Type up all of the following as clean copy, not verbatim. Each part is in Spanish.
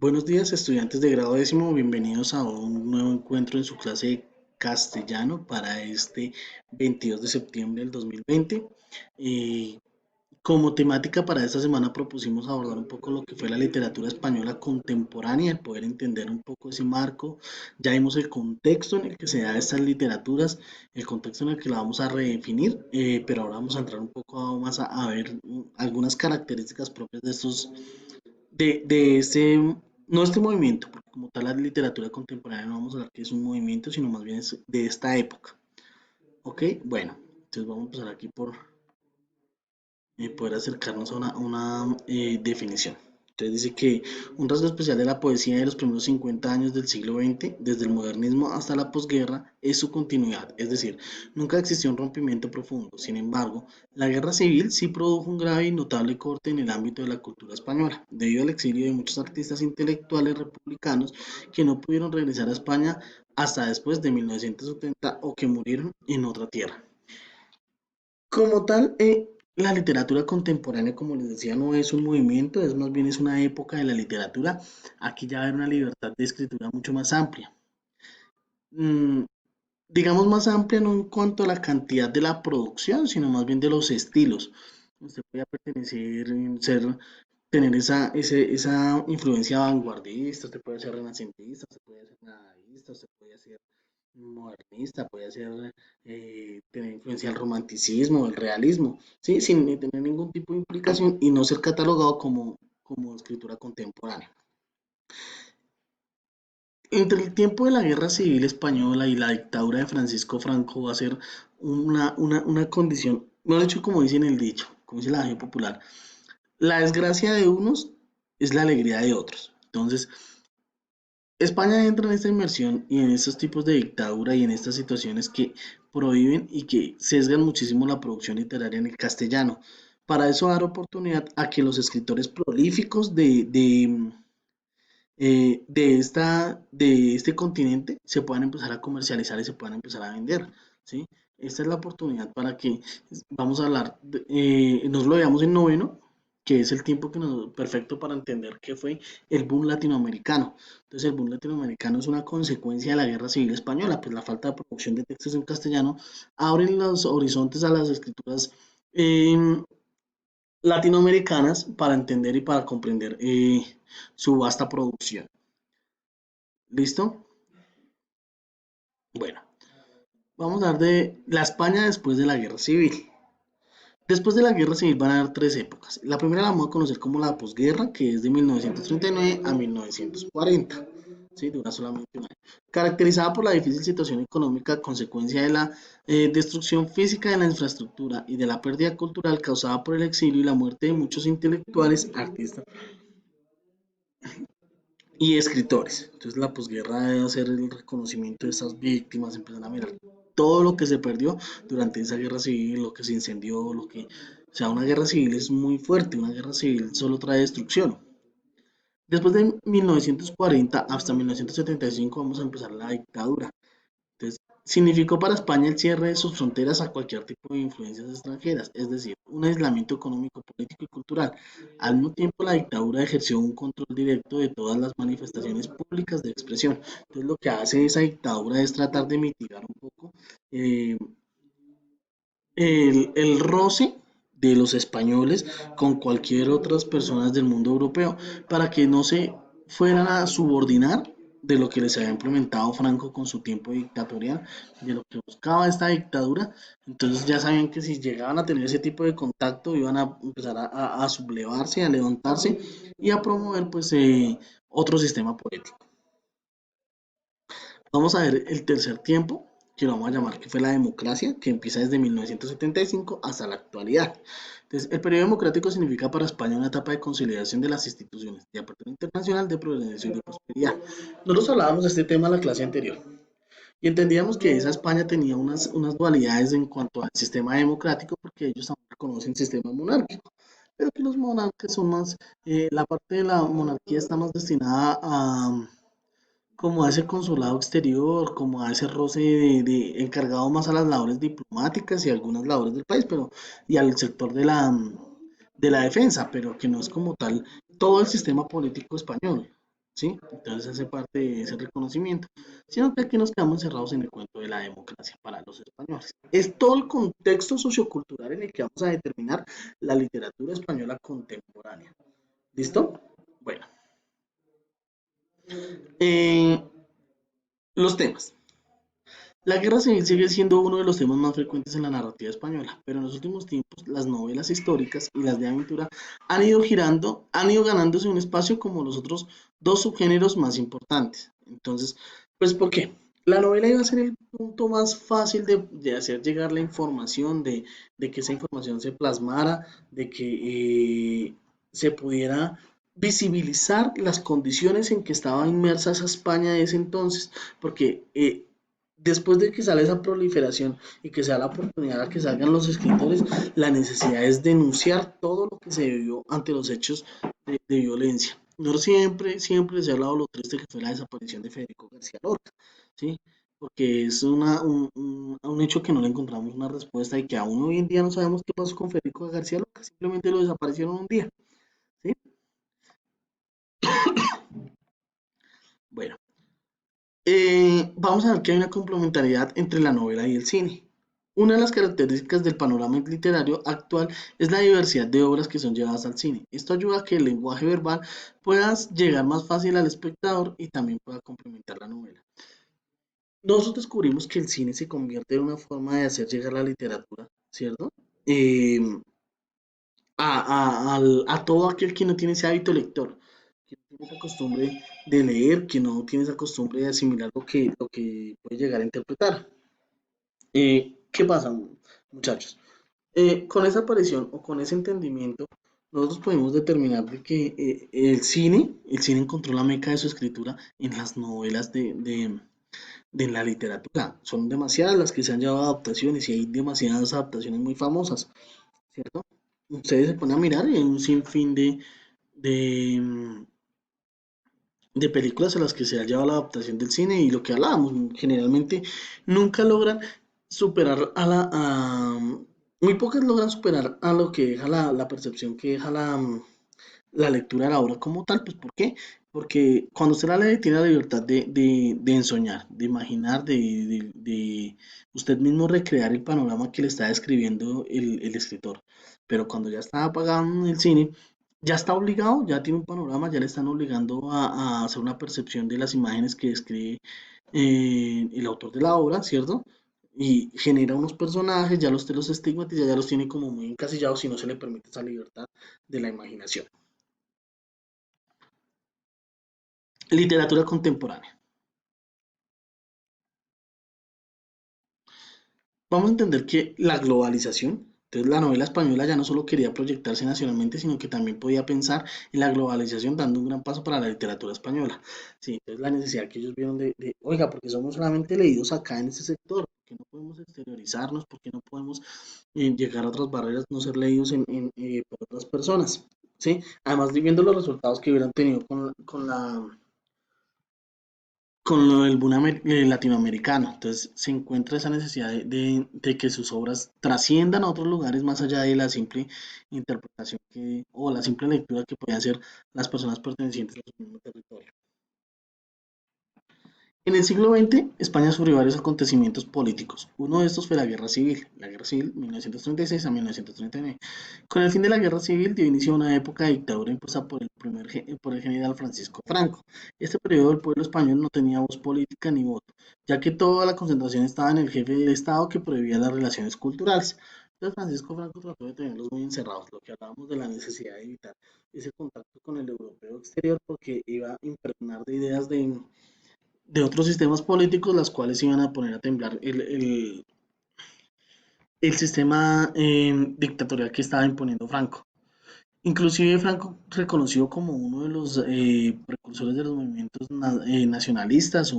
Buenos días, estudiantes de grado décimo, bienvenidos a un nuevo encuentro en su clase de castellano para este 22 de septiembre del 2020. Eh, Como temática para esta semana propusimos abordar un poco lo que fue la literatura española contemporánea, el poder entender un poco ese marco. Ya vimos el contexto en el que se da estas literaturas, el contexto en el que la vamos a redefinir, pero ahora vamos a entrar un poco más a ver algunas características propias de estos de ese, no este movimiento, porque como tal la literatura contemporánea no vamos a hablar que es un movimiento, sino más bien es de esta época. ¿Ok? Bueno, entonces vamos a empezar aquí por poder acercarnos a una definición. Entonces dice que un rasgo especial de la poesía de los primeros 50 años del siglo XX, desde el modernismo hasta la posguerra, es su continuidad, es decir, nunca existió un rompimiento profundo. Sin embargo, la guerra civil sí produjo un grave y notable corte en el ámbito de la cultura española, debido al exilio de muchos artistas intelectuales republicanos que no pudieron regresar a España hasta después de 1970 o que murieron en otra tierra. Como tal, la literatura contemporánea, como les decía, no es un movimiento, es más bien es una época de la literatura. Aquí ya va a haber una libertad de escritura mucho más amplia. Mm, digamos más amplia no en cuanto a la cantidad de la producción, sino más bien de los estilos. Usted puede pertenecer, tener esa influencia vanguardista, usted puede ser renacentista, usted puede ser nadaísta, usted puede ser modernista, puede ser tener influencia del romanticismo, del realismo, ¿sí? Sin tener ningún tipo de implicación y no ser catalogado como escritura contemporánea. Entre el tiempo de la Guerra Civil Española y la dictadura de Francisco Franco va a ser una condición, no lo hecho como dice en el dicho, como dice la gente popular, la desgracia de unos es la alegría de otros. Entonces, España entra en esta inmersión y en estos tipos de dictadura y en estas situaciones que prohíben y que sesgan muchísimo la producción literaria en el castellano. Para eso dar oportunidad a que los escritores prolíficos de este continente se puedan empezar a comercializar y se puedan empezar a vender, ¿sí? Esta es la oportunidad para que vamos a hablar, nos lo veamos en noveno, que es el tiempo perfecto para entender qué fue el boom latinoamericano. Entonces, el boom latinoamericano es una consecuencia de la Guerra Civil Española, pues la falta de producción de textos en castellano abren los horizontes a las escrituras eh, latinoamericanas para entender y para comprender su vasta producción. ¿Listo? Bueno, vamos a hablar de la España después de la Guerra Civil. Después de la Guerra Civil van a haber tres épocas. La primera la vamos a conocer como la posguerra, que es de 1939 a 1940. ¿Sí? Dura solamente un año. Caracterizada por la difícil situación económica, consecuencia de la destrucción física de la infraestructura y de la pérdida cultural causada por el exilio y la muerte de muchos intelectuales, artistas y escritores. Entonces la posguerra debe hacer el reconocimiento de esas víctimas, empezar a mirar todo lo que se perdió durante esa guerra civil, lo que se incendió, o sea, una guerra civil es muy fuerte, una guerra civil solo trae destrucción. Después de 1940 hasta 1975 vamos a empezar la dictadura. Entonces, significó para España el cierre de sus fronteras a cualquier tipo de influencias extranjeras, es decir, un aislamiento económico, político y cultural. Al mismo tiempo, la dictadura ejerció un control directo de todas las manifestaciones públicas de expresión. Entonces, lo que hace esa dictadura es tratar de mitigar un poco eh, el roce de los españoles con cualquier otras personas del mundo europeo para que no se fueran a subordinar de lo que les había implementado Franco con su tiempo dictatorial, de lo que buscaba esta dictadura. Entonces ya sabían que si llegaban a tener ese tipo de contacto iban a empezar a sublevarse, a levantarse y a promover pues otro sistema político. Vamos a ver el tercer tiempo, que lo vamos a llamar que fue la democracia, que empieza desde 1975 hasta la actualidad. Entonces, el periodo democrático significa para España una etapa de consolidación de las instituciones, de apertura internacional, de progreso y de prosperidad. Nosotros hablábamos de este tema en la clase anterior y entendíamos que esa España tenía unas dualidades en cuanto al sistema democrático, porque ellos también reconocen sistema monárquico, pero que los monarcas son más, la parte de la monarquía está más destinada a como a ese consulado exterior, como a ese roce encargado más a las labores diplomáticas y algunas labores del país, pero y al sector de la defensa, pero que no es como tal todo el sistema político español. ¿sí? Entonces hace parte de ese reconocimiento, sino que aquí nos quedamos encerrados en el cuento de la democracia para los españoles. Es todo el contexto sociocultural en el que vamos a determinar la literatura española contemporánea. ¿Listo? Bueno, eh, los temas. La guerra civil sigue siendo uno de los temas más frecuentes en la narrativa española, pero en los últimos tiempos las novelas históricas y las de aventura han ido ganándose un espacio como los otros dos subgéneros más importantes. Entonces, pues ¿por qué? La novela iba a ser el punto más fácil de hacer llegar la información, de que esa información se plasmara, de que se pudiera visibilizar las condiciones en que estaba inmersa esa España de ese entonces, porque después de que sale esa proliferación y que sea la oportunidad a que salgan los escritores, la necesidad es denunciar todo lo que se vivió ante los hechos de violencia. No siempre, siempre se ha hablado de lo triste que fue la desaparición de Federico García Lorca, ¿sí? Porque es un hecho que no le encontramos una respuesta y que aún hoy en día no sabemos qué pasó con Federico García Lorca, simplemente lo desaparecieron un día, ¿sí? Bueno, vamos a ver que hay una complementariedad entre la novela y el cine. Una de las características del panorama literario actual es la diversidad de obras que son llevadas al cine. Esto ayuda a que el lenguaje verbal pueda llegar más fácil al espectador y también pueda complementar la novela. Nosotros descubrimos que el cine se convierte en una forma de hacer llegar la literatura, ¿cierto? Eh, a todo aquel que no tiene ese hábito lector, que no tiene esa costumbre de leer, que no tiene esa costumbre de asimilar lo que puede llegar a interpretar. ¿Qué pasa, muchachos? Con esa aparición o con ese entendimiento, nosotros podemos determinar de que el cine encontró la meca de su escritura en las novelas de la literatura. Son demasiadas las que se han llevado a adaptaciones y hay demasiadas adaptaciones muy famosas, ¿cierto? Ustedes se ponen a mirar y hay un sinfín de, mm, de películas a las que se ha llevado la adaptación del cine y lo que hablábamos, generalmente nunca logran superar muy pocas logran superar a lo que deja la percepción que deja la lectura de la obra como tal, pues ¿por qué? Porque cuando usted la lee tiene la libertad de ensoñar, de imaginar, de usted mismo recrear el panorama que le está describiendo el escritor. Pero cuando ya está apagado en el cine, ya está obligado, ya tiene un panorama, ya le están obligando a hacer una percepción de las imágenes que describe el autor de la obra, ¿cierto? Y genera unos personajes, ya los estigmatiza, ya los tiene como muy encasillados y no se le permite esa libertad de la imaginación. Literatura contemporánea. Vamos a entender que la globalización, entonces la novela española ya no solo quería proyectarse nacionalmente, sino que también podía pensar en la globalización, dando un gran paso para la literatura española. Sí, entonces la necesidad que ellos vieron oiga, porque somos solamente leídos acá en este sector, porque no podemos exteriorizarnos, porque no podemos llegar a otras barreras, no ser leídos por otras personas. ¿Sí? Además, viendo los resultados que hubieran tenido con lo del boom latinoamericano. Entonces se encuentra esa necesidad de que sus obras trasciendan a otros lugares más allá de la simple interpretación o la simple lectura que podían hacer las personas pertenecientes a su mismo territorio. En el siglo XX, España sufrió varios acontecimientos políticos. Uno de estos fue la Guerra Civil 1936 a 1939. Con el fin de la Guerra Civil dio inicio a una época de dictadura impuesta por el general Francisco Franco. Este periodo el pueblo español no tenía voz política ni voto, ya que toda la concentración estaba en el jefe del Estado que prohibía las relaciones culturales. Entonces Francisco Franco trató de tenerlos muy encerrados, lo que hablábamos de la necesidad de evitar ese contacto con el europeo exterior porque iba a impregnar de ideas de otros sistemas políticos, las cuales iban a poner a temblar el sistema dictatorial que estaba imponiendo Franco. Inclusive Franco, reconocido como uno de los precursores de los movimientos nacionalistas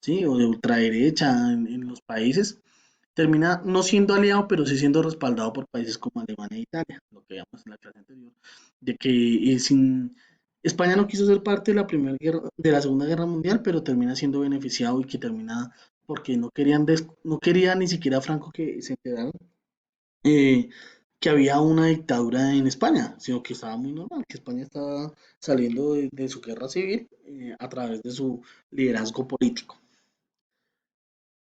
¿sí? O de ultraderecha en los países, termina no siendo aliado, pero sí siendo respaldado por países como Alemania e Italia, lo que veíamos en la clase anterior, de que España no quiso ser parte de la primera guerra, de la Segunda Guerra Mundial, pero termina siendo beneficiado y que termina porque no quería ni siquiera Franco que se enteraran eh, que había una dictadura en España, sino que estaba muy normal, que España estaba saliendo de su guerra civil a través de su liderazgo político.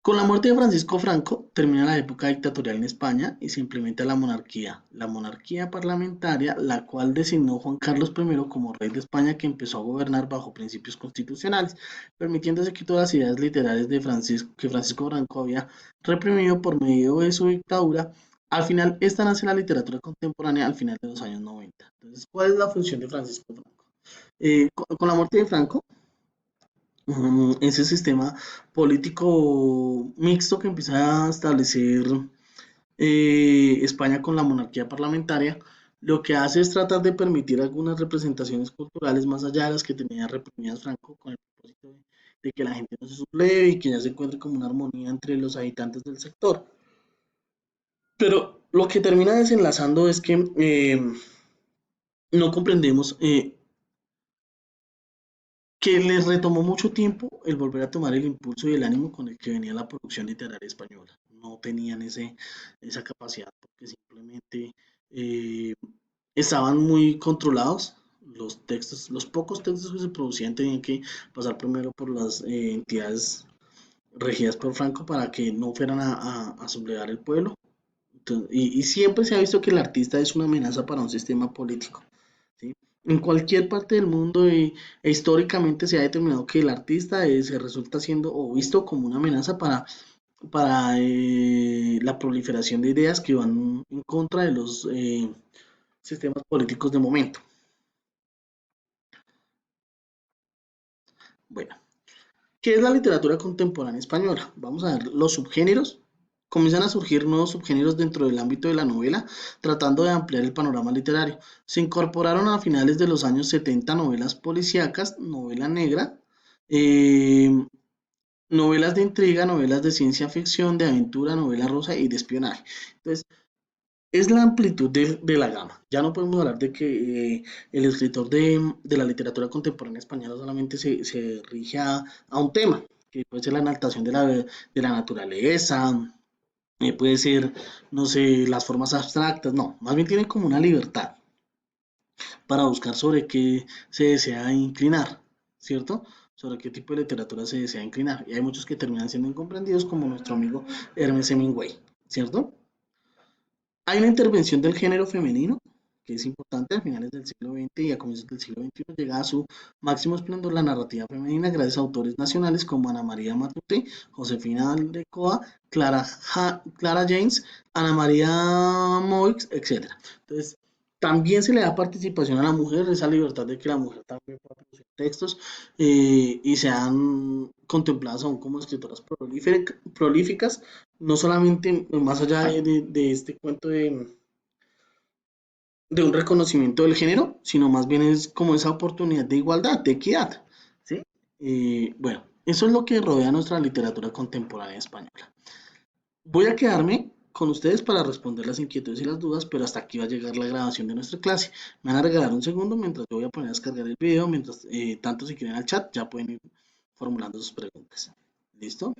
Con la muerte de Francisco Franco termina la época dictatorial en España y se implementa la monarquía parlamentaria, la cual designó Juan Carlos I como rey de España, que empezó a gobernar bajo principios constitucionales, permitiéndose que todas las ideas literarias que Francisco Franco había reprimido por medio de su dictadura. Al final, esta nace la literatura contemporánea al final de los años 90. Entonces, ¿cuál es la función de Francisco Franco? Con la muerte de Franco, ese sistema político mixto que empieza a establecer España con la monarquía parlamentaria, lo que hace es tratar de permitir algunas representaciones culturales más allá de las que tenía reprimidas Franco, con el propósito de que la gente no se subleve y que ya se encuentre como una armonía entre los habitantes del sector. Pero lo que termina desenlazando es que no comprendemos que les retomó mucho tiempo el volver a tomar el impulso y el ánimo con el que venía la producción literaria española. No tenían esa capacidad porque simplemente eh, estaban muy controlados. Los textos, los pocos textos que se producían tenían que pasar primero por las entidades regidas por Franco para que no fueran a sublevar el pueblo. Entonces, y siempre se ha visto que el artista es una amenaza para un sistema político. ¿Sí? En cualquier parte del mundo históricamente se ha determinado que el artista se resulta siendo o visto como una amenaza para la proliferación de ideas que van en contra de los sistemas políticos de momento. Bueno, ¿qué es la literatura contemporánea española? Vamos a ver los subgéneros. Comienzan a surgir nuevos subgéneros dentro del ámbito de la novela, tratando de ampliar el panorama literario. Se incorporaron a finales de los años 70 novelas policíacas, novela negra, eh, novelas de intriga, novelas de ciencia ficción, de aventura, novela rosa y de espionaje. Entonces, es la amplitud de la gama. Ya no podemos hablar de que el escritor de la literatura contemporánea española solamente se rige a un tema, que puede ser la enaltación de la naturaleza, puede ser, no sé, las formas abstractas, no, más bien tiene como una libertad para buscar sobre qué se desea inclinar, ¿cierto? Sobre qué tipo de literatura se desea inclinar. Y hay muchos que terminan siendo incomprendidos, como nuestro amigo Hermes Hemingway, ¿cierto? Hay una intervención del género femenino, que es importante a finales del siglo XX y a comienzos del siglo XXI llega a su máximo esplendor la narrativa femenina gracias a autores nacionales como Ana María Matute, Josefina Aldecoa, Clara James, Ana María Moix, etc. Entonces, también se le da participación a la mujer, esa libertad de que la mujer también pueda producir textos y sean contempladas aún como escritoras prolíficas, no solamente más allá de este cuento de un reconocimiento del género, sino más bien es como esa oportunidad de igualdad, de equidad, ¿sí? Bueno, eso es lo que rodea nuestra literatura contemporánea española. Voy a quedarme con ustedes para responder las inquietudes y las dudas, pero hasta aquí va a llegar la grabación de nuestra clase. Me van a regalar un segundo mientras yo voy a poner a descargar el video, mientras tanto si quieren al chat ya pueden ir formulando sus preguntas. ¿Listo?